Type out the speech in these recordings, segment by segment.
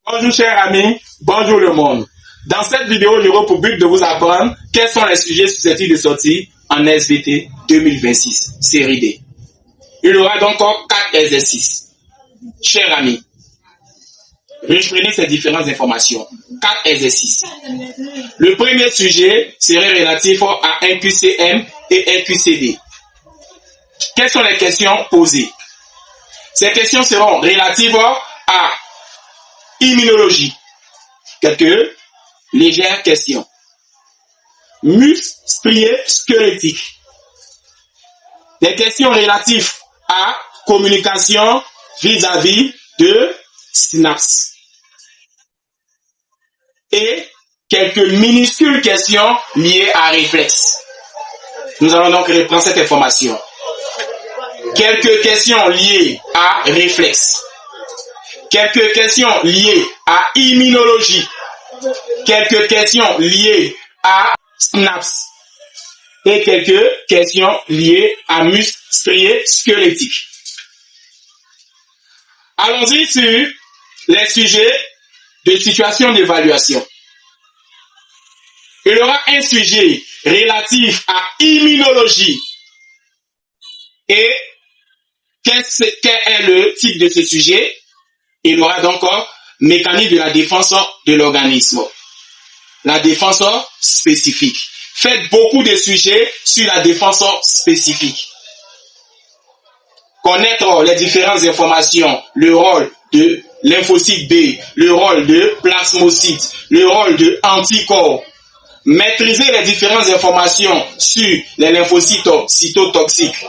Bonjour chers amis, bonjour le monde. Dans cette vidéo, j'aurai pour but de vous apprendre quels sont les sujets susceptibles de sortir en SVT 2026, série D. Il y aura donc 4 exercices. Chers amis, reprenez ces différentes informations. 4 exercices. Le premier sujet serait relatif à un QCM et un QCD. Quelles sont les questions posées? Ces questions seront relatives à immunologie. Quelques légères questions. Muscles striés squelettiques. Des questions relatives à communication vis-à-vis de synapses. Et quelques minuscules questions liées à réflexes. Nous allons donc reprendre cette information. Quelques questions liées à réflexes. Quelques questions liées à immunologie. Quelques questions liées à synapses. Et quelques questions liées à muscles striés squelettiques. Allons-y sur les sujets de situation d'évaluation. Il y aura un sujet relatif à immunologie. Et quel est le type de ce sujet? Il y aura donc mécanisme de la défense de l'organisme. La défense spécifique. Faites beaucoup de sujets sur la défense spécifique. Connaître les différentes informations, le rôle de lymphocyte B, le rôle de plasmocyte, le rôle de anticorps. Maîtriser les différentes informations sur les lymphocytes cytotoxiques,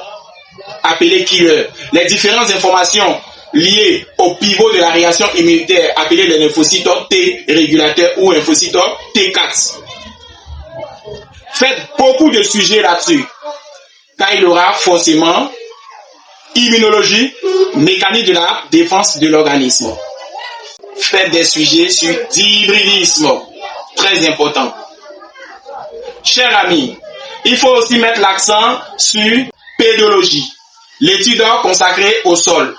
appelés killers. Les différentes informations liées au pivot de la réaction immunitaire, appelés les lymphocytes T régulateurs ou lymphocytes T4. Faites beaucoup de sujets là-dessus, car il y aura forcément immunologie, mécanisme de la défense de l'organisme. Faites des sujets sur d'hybridisme, très important. Chers amis, il faut aussi mettre l'accent sur pédologie, l'étude consacrée au sol.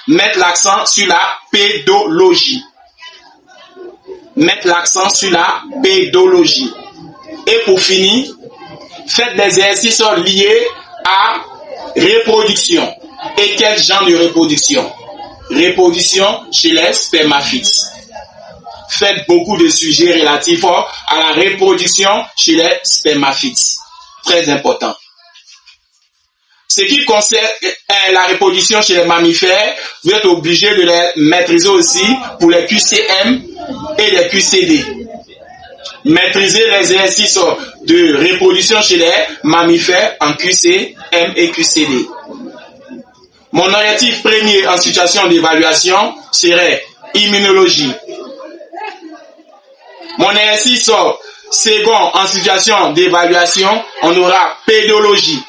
Mettre l'accent sur la pédologie. Mettre l'accent sur la pédologie. Et pour finir, faites des exercices liés à reproduction. Et quel genre de reproduction? Reproduction chez les spermaphites. Faites beaucoup de sujets relatifs à la reproduction chez les spermaphites. Très important. Ce qui concerne la reproduction chez les mammifères, vous êtes obligé de les maîtriser aussi pour les QCM et les QCD. Maîtriser les exercices de reproduction chez les mammifères en QCM et QCD. Mon objectif premier en situation d'évaluation serait immunologie. Mon exercice second en situation d'évaluation, on aura pédologie.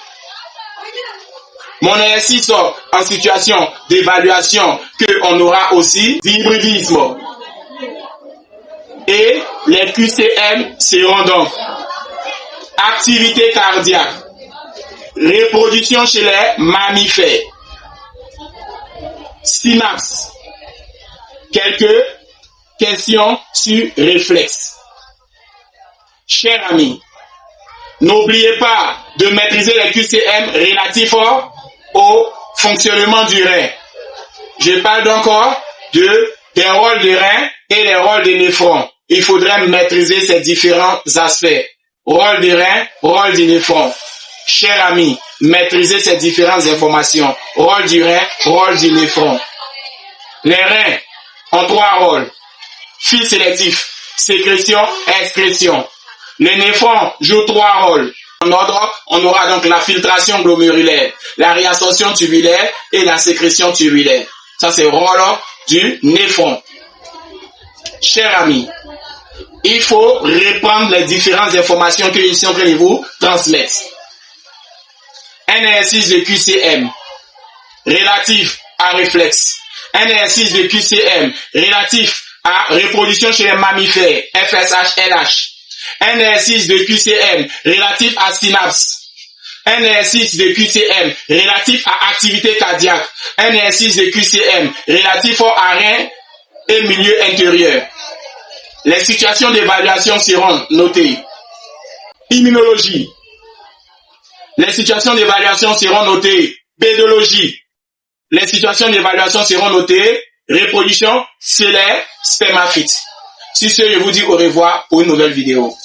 Mon exercice en situation d'évaluation, on aura aussi hybridisme. Et les QCM seront donc activité cardiaque, reproduction chez les mammifères, synapses, quelques questions sur réflexes. Chers amis, n'oubliez pas de maîtriser les QCM relatifs au fonctionnement du rein. Je parle donc des rôles de rein et des rôles de néphron. Il faudrait maîtriser ces différents aspects. Rôle de rein, rôle du néphron. Chers amis, maîtrisez ces différentes informations. Rôle du rein, rôle du néphron. Les reins ont 3 rôles. Fil sélectif, sécrétion, excrétion. Les néphrons jouent 3 rôles. En ordre, on aura donc la filtration glomérulaire, la réabsorption tubulaire et la sécrétion tubulaire. Ça, c'est le rôle du néphron. Chers amis, il faut reprendre les différentes informations que je suis en train de vous transmettre. Un exercice de QCM relatif à réflexe. Un exercice de QCM relatif à reproduction chez les mammifères, FSH, LH. Un exercice de QCM relatif à synapse. Un exercice de QCM relatif à activité cardiaque. Un exercice de QCM relatif à rein et milieu intérieur. Les situations d'évaluation seront notées. Immunologie. Les situations d'évaluation seront notées. Pédologie. Les situations d'évaluation seront notées. Reproduction, cellulaire, spermaphyte. Sur ce, je vous dis au revoir pour une nouvelle vidéo.